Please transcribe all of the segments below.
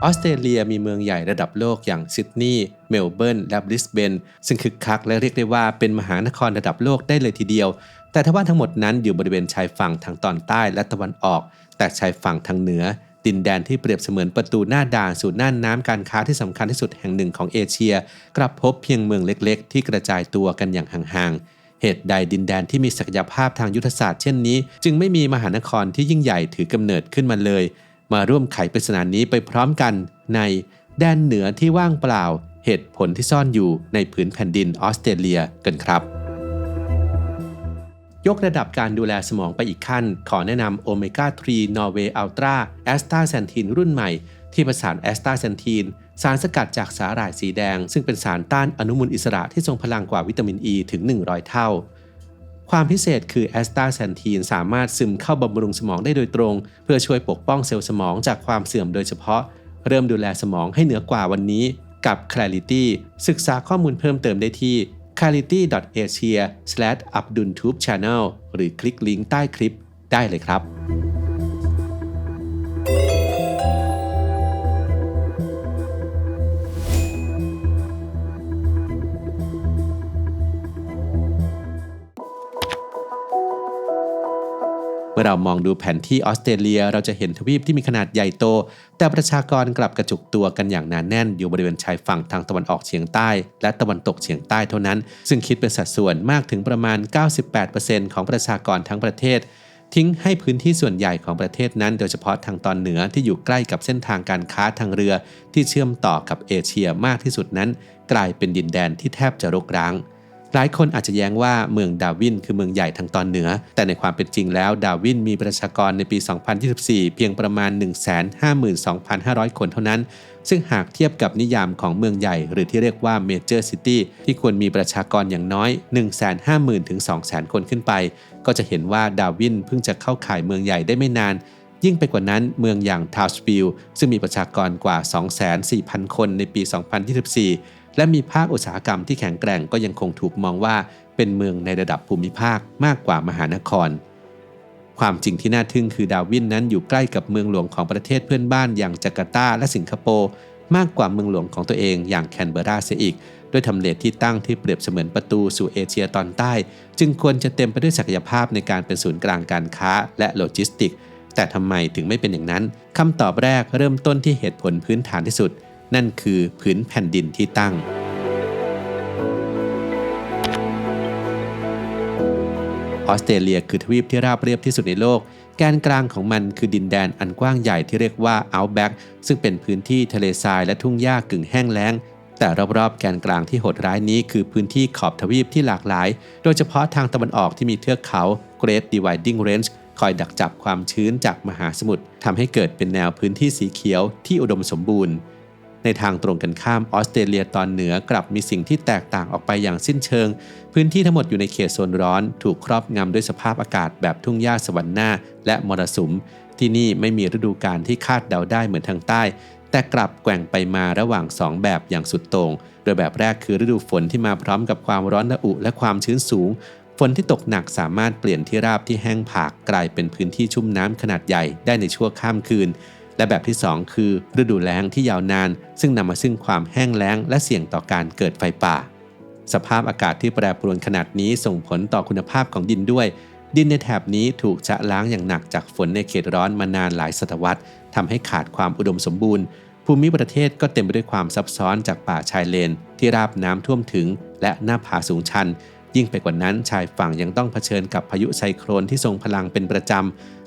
ออสเตรเลียมีเมืองใหญ่ระดับโลกอย่างซิดนีย์เมลเบิร์นและบริสเบนซึ่งคึกคักและเรียกได้ว่าเป็นมหานครระดับโลกได้เลยทีเดียวแต่ทว่าทั้งหมดนั้นอยู่บริเวณชายฝั่งทางตอนใต้และตะวันออกแต่ชายฝั่งทางเหนือดินแดนที่เปรียบเสมือนประตูหน้าด่านสู่น่านน้ำการค้าที่สำคัญที่สุดแห่งหนึ่งของเอเชียกลับพบเพียงเมืองเล็กๆที่กระจายตัวกันอย่างห่างๆเหตุใดดินแดนที่มีศักยภาพทางยุทธศาสตร์เช่นนี้จึงไม่มีมหานครที่ยิ่งใหญ่ถือกำเนิดขึ้นมาเลยมาร่วมไขปริศนานี้ไปพร้อมกันในแดนเหนือที่ว่างเปล่าเหตุผลที่ซ่อนอยู่ในผืนแผ่นดินออสเตรเลียกันครับยกระดับการดูแลสมองไปอีกขั้นขอแนะนำโอเมก้า 3 Norway Ultra แอสตาแซนทีนรุ่นใหม่ที่ผสานแอสตาแซนทีนสารสกัดจากสาหร่ายสีแดงซึ่งเป็นสารต้านอนุมูลอิสระที่ทรงพลังกว่าวิตามินอ e ีถึง100เท่าความพิเศษคือแอสตาแซนทีนสามารถซึมเข้าบำรุงสมองได้โดยตรงเพื่อช่วยปกป้องเซลล์สมองจากความเสื่อมโดยเฉพาะเริ่มดูแลสมองให้เหนือกว่าวันนี้กับ Clarity ศึกษาข้อมูลเพิ่มเติมได้ที่ clarity.asia/abdultubechannel หรือคลิกลิงก์ใต้คลิปได้เลยครับเมื่อเรามองดูแผนที่ออสเตรเลียเราจะเห็นทวีปที่มีขนาดใหญ่โตแต่ประชากรกลับกระจุกตัวกันอย่างหนาแน่นอยู่บริเวณชายฝั่งทางตะวันออกเฉียงใต้และตะวันตกเฉียงใต้เท่านั้นซึ่งคิดเป็นสัดส่วนมากถึงประมาณ 98% ของประชากรทั้งประเทศทิ้งให้พื้นที่ส่วนใหญ่ของประเทศนั้นโดยเฉพาะทางตอนเหนือที่อยู่ใกล้กับเส้นทางการค้าทางเรือที่เชื่อมต่อกับเอเชียมากที่สุดนั้นกลายเป็นดินแดนที่แทบจะรกร้างหลายคนอาจจะแย้งว่าเมืองดาร์วินคือเมืองใหญ่ทางตอนเหนือแต่ในความเป็นจริงแล้วดาร์วินมีประชากรในปี 2024 เพียงประมาณ 152,500 คนเท่านั้นซึ่งหากเทียบกับนิยามของเมืองใหญ่หรือที่เรียกว่า Major City ที่ควรมีประชากรอย่างน้อย 150,000 ถึง 200,000 คนขึ้นไปก็จะเห็นว่าดาร์วินเพิ่งจะเข้าข่ายเมืองใหญ่ได้ไม่นานยิ่งไปกว่านั้นเมืองอย่างทาวน์สวิลล์ซึ่งมีประชากรกว่า 240,000 คนในปี 2024และมีภาคอุตสาหกรรมที่แข็งแกร่งก็ยังคงถูกมองว่าเป็นเมืองในระดับภูมิภาคมากกว่ามหานครความจริงที่น่าทึ่งคือดาร์วินนั้นอยู่ใกล้กับเมืองหลวงของประเทศเพื่อนบ้านอย่างจาการ์ตาและสิงคโปร์มากกว่าเมืองหลวงของตัวเองอย่างแคนเบอราเสียอีกด้วยทำเลที่ตั้งที่เปรียบเสมือนประตูสู่เอเชียตอนใต้จึงควรจะเต็มไปด้วยศักยภาพในการเป็นศูนย์กลางการค้าและโลจิสติกส์แต่ทำไมถึงไม่เป็นอย่างนั้นคำตอบแรกเริ่มต้นที่เหตุผลพื้นฐานที่สุดนั่นคือผืนแผ่นดินที่ตั้งออสเตรเลียคือทวีปที่ราบเรียบที่สุดในโลกแกนกลางของมันคือดินแดนอันกว้างใหญ่ที่เรียกว่า Outback ซึ่งเป็นพื้นที่ทะเลทรายและทุ่งหญ้ากึ่งแห้งแล้งแต่รอบๆแกนกลางที่โหดร้ายนี้คือพื้นที่ขอบทวีปที่หลากหลายโดยเฉพาะทางตะวันออกที่มีเทือกเขา Great Dividing Range คอยดักจับความชื้นจากมหาสมุทรทำให้เกิดเป็นแนวพื้นที่สีเขียวที่อุดมสมบูรณ์ในทางตรงกันข้ามออสเตรเลียตอนเหนือกลับมีสิ่งที่แตกต่างออกไปอย่างสิ้นเชิงพื้นที่ทั้งหมดอยู่ในเขตโซนร้อนถูกครอบงำด้วยสภาพอากาศแบบทุ่งหญ้าสวรรค์หน้าและมรสุมที่นี่ไม่มีฤดูกาลที่คาดเดาได้เหมือนทางใต้แต่กลับแกว่งไปมาระหว่าง2แบบอย่างสุดโต่งโดยแบบแรกคือฤดูฝนที่มาพร้อมกับความร้อนระอุและความชื้นสูงฝนที่ตกหนักสามารถเปลี่ยนที่ราบที่แห้งผากกลายเป็นพื้นที่ชุ่มน้ำขนาดใหญ่ได้ในชั่วข้ามคืนและแบบที่2คือฤดูแล้งที่ยาวนานซึ่งนำมาซึ่งความแห้งแล้งและเสี่ยงต่อการเกิดไฟป่าสภาพอากาศที่แปรปรวนขนาดนี้ส่งผลต่อคุณภาพของดินด้วยดินในแถบนี้ถูกชะล้างอย่างหนักจากฝนในเขตร้อนมานานหลายศตวรรษทำให้ขาดความอุดมสมบูรณ์ภูมิประเทศก็เต็มไปด้วยความซับซ้อนจากป่าชายเลนที่ราบน้ำท่วมถึงและหน้าผาสูงชันยิ่งไปกว่านั้นชายฝั่งยังต้องเผชิญกับพายุไซโคลนที่ทรงพลังเป็นประจำ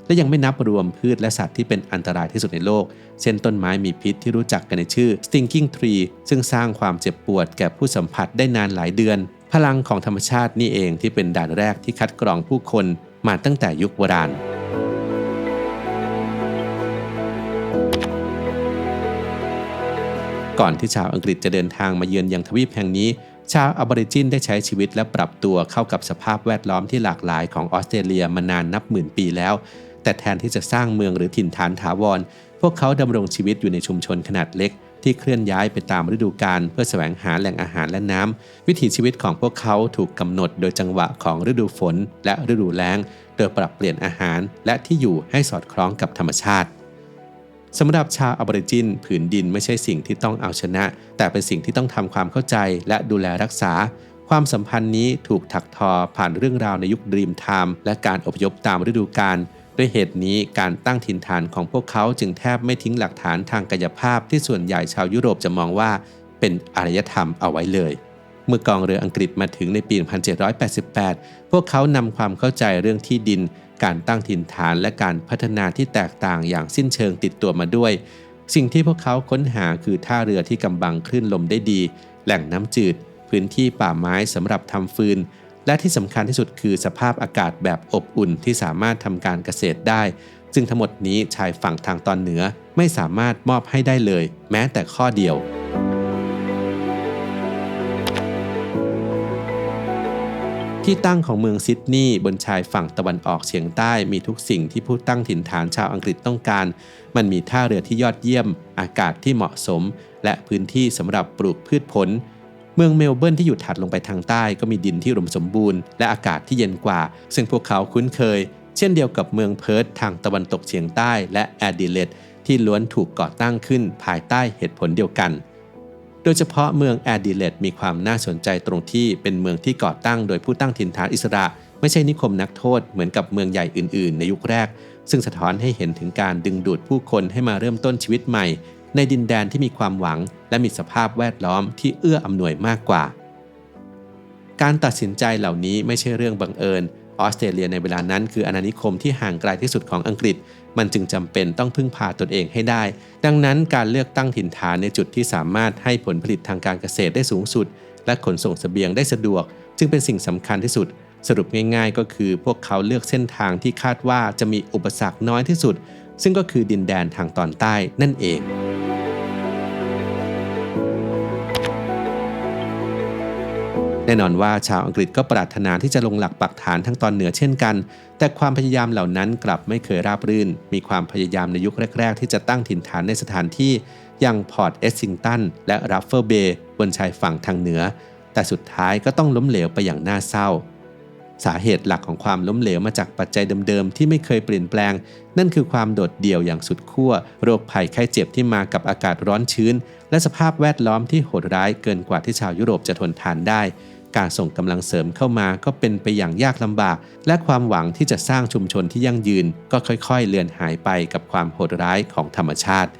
และยังไม่นับรวมพืชและสัตว์ที่เป็นอันตรายที่สุดในโลกเช่นต้นไม้มีพิษที่รู้จักกันในชื่อ Stinking Tree ซึ่งสร้างความเจ็บปวดแก่ผู้สัมผัสได้นานหลายเดือนพลังของธรรมชาตินี่เองที่เป็นด่านแรกที่คัดกรองผู้คนมาตั้งแต่ยุคโบราณก่อนที่ชาวอังกฤษจะเดินทางมาเยือนยังทวีปแห่งนี้ชาวอบอริจินได้ใช้ชีวิตและปรับตัวเข้ากับสภาพแวดล้อมที่หลากหลายของออสเตรเลียมานานนับหมื่นปีแล้วแต่แทนที่จะสร้างเมืองหรือถิ่นฐานถาวรพวกเขาดำรงชีวิตอยู่ในชุมชนขนาดเล็กที่เคลื่อนย้ายไปตามฤดูกาลเพื่อแสวงหาแหล่งอาหารและน้ำวิถีชีวิตของพวกเขาถูกกำหนดโดยจังหวะของฤดูฝนและฤดูแล้งโดยปรับเปลี่ยนอาหารและที่อยู่ให้สอดคล้องกับธรรมชาติ สำหรับชาวออบอริจินผืนดินไม่ใช่สิ่งที่ต้องเอาชนะแต่เป็นสิ่งที่ต้องทำความเข้าใจและดูแลรักษาความสัมพันธ์นี้ถูกถักทอผ่านเรื่องราวในยุคดรีมไทม์และการอพยพตามฤดูกาลด้วยเหตุนี้การตั้งถิ่นฐานของพวกเขาจึงแทบไม่ทิ้งหลักฐานทางกายภาพที่ส่วนใหญ่ชาวยุโรปจะมองว่าเป็นอารยธรรมเอาไว้เลยเมื่อกองเรืออังกฤษมาถึงในปี 1788 พวกเขานำความเข้าใจเรื่องที่ดินการตั้งถิ่นฐานและการพัฒนาที่แตกต่างอย่างสิ้นเชิงติดตัวมาด้วยสิ่งที่พวกเขาค้นหาคือท่าเรือที่กำบังคลื่นลมได้ดีแหล่งน้ำจืดพื้นที่ป่าไม้สำหรับทำฟืนและที่สำคัญที่สุดคือสภาพอากาศแบบอบอุ่นที่สามารถทำการเกษตรได้ซึ่งทั้งหมดนี้ชายฝั่งทางตอนเหนือไม่สามารถมอบให้ได้เลยแม้แต่ข้อเดียวที่ตั้งของเมืองซิดนีย์บนชายฝั่งตะวันออกเฉียงใต้มีทุกสิ่งที่ผู้ตั้งถิ่นฐานชาวอังกฤษต้องการมันมีท่าเรือที่ยอดเยี่ยมอากาศที่เหมาะสมและพื้นที่สำหรับปลูกพืชผลเมืองเมลเบิร์นที่อยู่ถัดลงไปทางใต้ก็มีดินที่อุดมสมบูรณ์และอากาศที่เย็นกว่าซึ่งพวกเขาคุ้นเคยเช่นเดียวกับเมืองเพิร์ธทางตะวันตกเฉียงใต้และแอดิเลดที่ล้วนถูกก่อตั้งขึ้นภายใต้เหตุผลเดียวกันโดยเฉพาะเมืองแอดิเลดมีความน่าสนใจตรงที่เป็นเมืองที่ก่อตั้งโดยผู้ตั้งถิ่นฐานอิสระไม่ใช่นิคมนักโทษเหมือนกับเมืองใหญ่อื่นๆในยุคแรกซึ่งสะท้อนให้เห็นถึงการดึงดูดผู้คนให้มาเริ่มต้นชีวิตใหม่ในดินแดนที่มีความหวังและมีสภาพแวดล้อมที่เอื้ออำนวยมากกว่าการตัดสินใจเหล่านี้ไม่ใช่เรื่องบังเอิญออสเตรเลียในเวลานั้นคืออาณานิคมที่ห่างไกลที่สุดของอังกฤษมันจึงจำเป็นต้องพึ่งพาตนเองให้ได้ดังนั้นการเลือกตั้งถิ่นฐานในจุดที่สามารถให้ผลผลิตทางการเกษตรได้สูงสุดและขนส่งเสบียงได้สะดวกจึงเป็นสิ่งสำคัญที่สุดสรุปง่ายๆก็คือพวกเขาเลือกเส้นทางที่คาดว่าจะมีอุปสรรคน้อยที่สุดซึ่งก็คือดินแดนทางตอนใต้นั่นเองแน่นอนว่าชาวอังกฤษก็ปรารถนาที่จะลงหลักปักฐานทั้งตอนเหนือเช่นกันแต่ความพยายามเหล่านั้นกลับไม่เคยราบรื่นมีความพยายามในยุคแรกๆที่จะตั้งถิ่นฐานในสถานที่อย่างพอร์ตเอสซิงตันและรัฟเฟิลเบย์บนชายฝั่งทางเหนือแต่สุดท้ายก็ต้องล้มเหลวไปอย่างน่าเศร้าสาเหตุหลักของความล้มเหลวมาจากปัจจัยเดิมๆที่ไม่เคยเปลี่ยนแปลงนั่นคือความโดดเดี่ยวอย่างสุดขั้วโรคภัยไข้เจ็บที่มากับอากาศร้อนชื้นและสภาพแวดล้อมที่โหดร้ายเกินกว่าที่ชาวยุโรปจะทนทานได้การส่งกำลังเสริมเข้ามาก็เป็นไปอย่างยากลำบากและความหวังที่จะสร้างชุมชนที่ยั่งยืนก็ค่อยๆเลือนหายไปกับความโหดร้ายของธรรมชาติ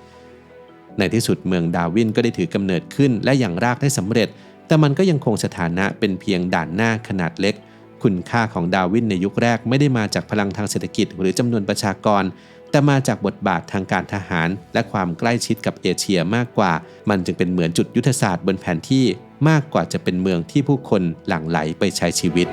ในที่สุดเมืองดาร์วินก็ได้ถือกำเนิดขึ้นและอย่างรากได้สำเร็จแต่มันก็ยังคงสถานะเป็นเพียงด่านหน้าขนาดเล็กคุณค่าของดาร์วินในยุคแรกไม่ได้มาจากพลังทางเศรษฐกิจหรือจำนวนประชากรแต่มาจากบทบาททางการทหารและความใกล้ชิดกับเอเชียมากกว่ามันจึงเป็นเหมือนจุดยุทธศาสตร์บนแผนที่มากกว่าจะเป็นเมืองที่ผู้คนหลั่งไหลไปใช้ชีวิต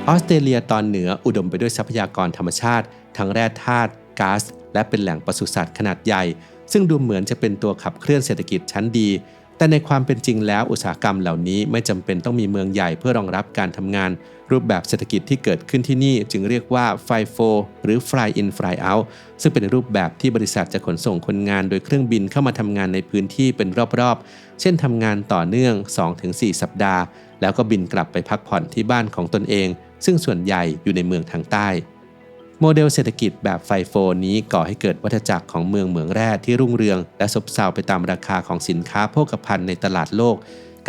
ออสเตรเลียตอนเหนืออุดมไปด้วยทรัพยากรธรรมชาติทั้งแร่ธาตุก๊าซและเป็นแหล่งปศุสัตว์ขนาดใหญ่ซึ่งดูเหมือนจะเป็นตัวขับเคลื่อนเศรษฐกิจชั้นดีแต่ในความเป็นจริงแล้วอุตสาหกรรมเหล่านี้ไม่จำเป็นต้องมีเมืองใหญ่เพื่อรองรับการทำงานรูปแบบเศรษฐกิจที่เกิดขึ้นที่นี่จึงเรียกว่า FIFO หรือ Fly In Fly Out ซึ่งเป็นรูปแบบที่บริษัทจะขนส่งคนงานโดยเครื่องบินเข้ามาทำงานในพื้นที่เป็นรอบๆเช่นทำงานต่อเนื่อง 2-4 สัปดาห์แล้วก็บินกลับไปพักผ่อนที่บ้านของตนเองซึ่งส่วนใหญ่อยู่ในเมืองทางใต้โมเดลเศรษฐกิจแบบไฟโฟนี้ก่อให้เกิดวัฏจักรของเมืองแร่ที่รุ่งเรืองและซบเซาไปตามราคาของสินค้าโภคภัณฑ์ในตลาดโลก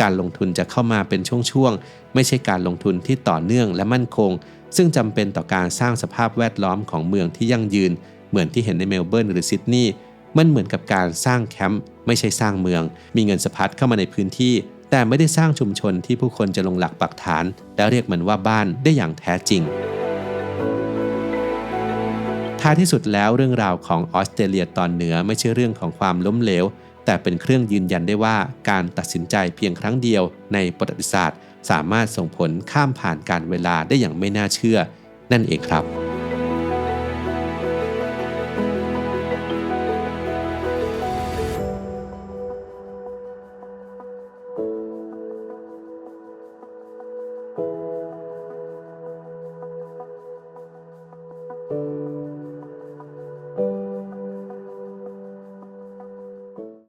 การลงทุนจะเข้ามาเป็นช่วงๆไม่ใช่การลงทุนที่ต่อเนื่องและมั่นคงซึ่งจำเป็นต่อการสร้างสภาพแวดล้อมของเมืองที่ยั่งยืนเหมือนที่เห็นในเมลเบิร์นหรือซิดนีย์มันเหมือนกับการสร้างแคมป์ไม่ใช่สร้างเมืองมีเงินสะพัดเข้ามาในพื้นที่แต่ไม่ได้สร้างชุมชนที่ผู้คนจะลงหลักปักฐานและเรียกมันว่าบ้านได้อย่างแท้จริงท้ายที่สุดแล้วเรื่องราวของออสเตรเลียตอนเหนือไม่ใช่เรื่องของความล้มเหลวแต่เป็นเครื่องยืนยันได้ว่าการตัดสินใจเพียงครั้งเดียวในประวัติศาสตร์สามารถส่งผลข้ามผ่านการเวลาได้อย่างไม่น่าเชื่อนั่นเองครับ